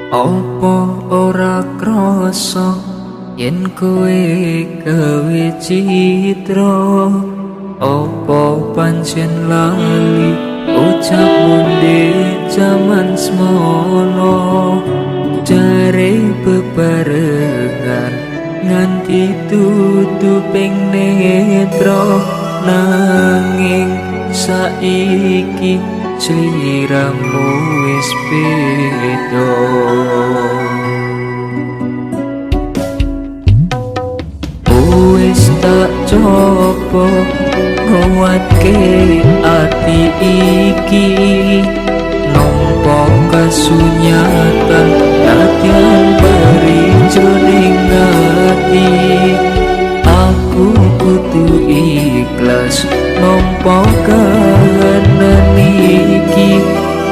Opo ora krasa yen kowe gawe citra? Opo pancen lali ucapmu ndek jaman semono? Jare bebarengan nganti dudu ping netra, nanging saiki sliramu wis beda. Wis tak coba nguatke ati iki, nampa kasunyatan latihan berijo ning ati. Aku kudu ikhlas nampa kahanan iki.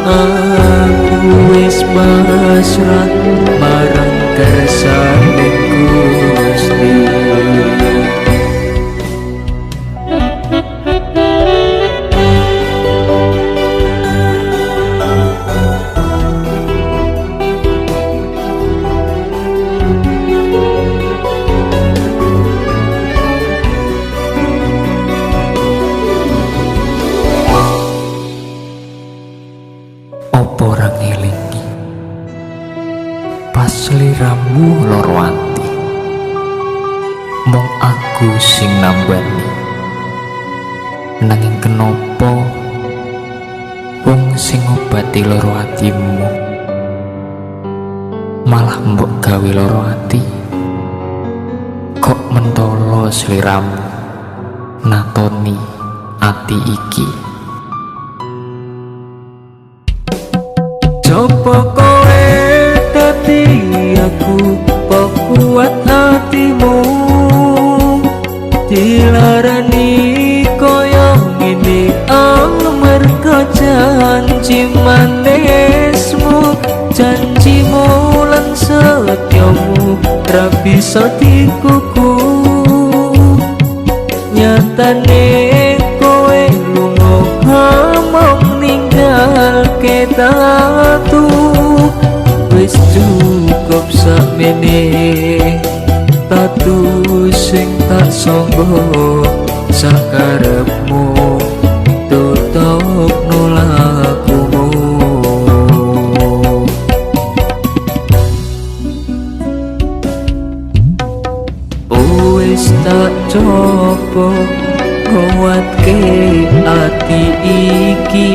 Aku wis pasrah marang kersane Gusti. Opo ora ngelingi pas sliramu loro ati, mung aku sing nambani. Nanging kenapa wong sing ngobati loro atimu malah mbok gawe loro ati? Kok mentolo sliramu natoni ati iki? Coba kowe dadi aku, kok kuat hatimu dilarani koyo ngene. Amarga janji manismu, janjimu lan setyamu ra bisa dikuku. Nyatane kowe lunga hamong ninggalke tatu. Wis cukup sakmene tatu sing tak sangga sakarepmu, tutup nolakumu. Wis tak coba nguatke ati iki,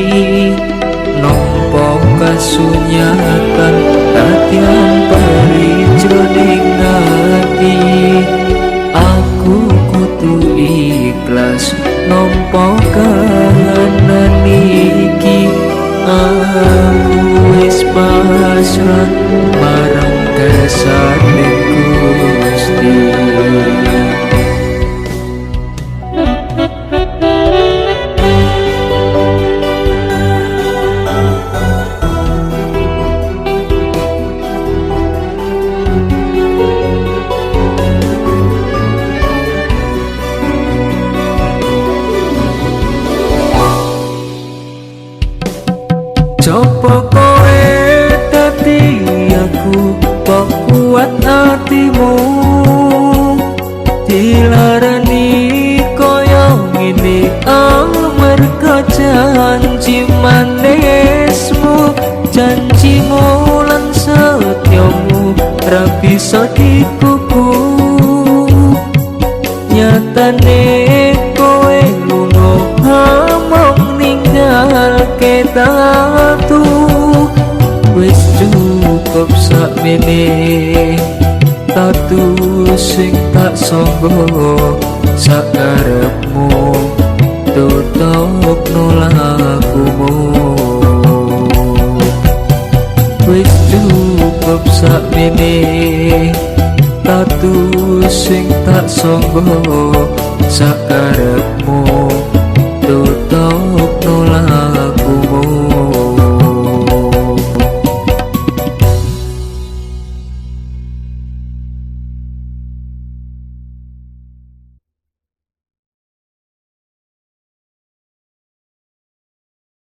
nampa kasunyatan latihan berijo ning ati. Aku kudu ikhlas nampa kahanan iki. Aku wis pasrah marang kersane Gusti. Coba kowe dadi aku, kok kuat hatimu dilarani koyo ngene. Amarga janji manismu, janjimu lan setyamu ra bisa dikuku. Nyatane kowe lunga hamong ninggalke tatu. Wis cukup sakmene tatu sing tak sangga sakarepmu, tutup nolakumu. Wis cukup sakmene tatu sing tak sangga sakarepmu, tutup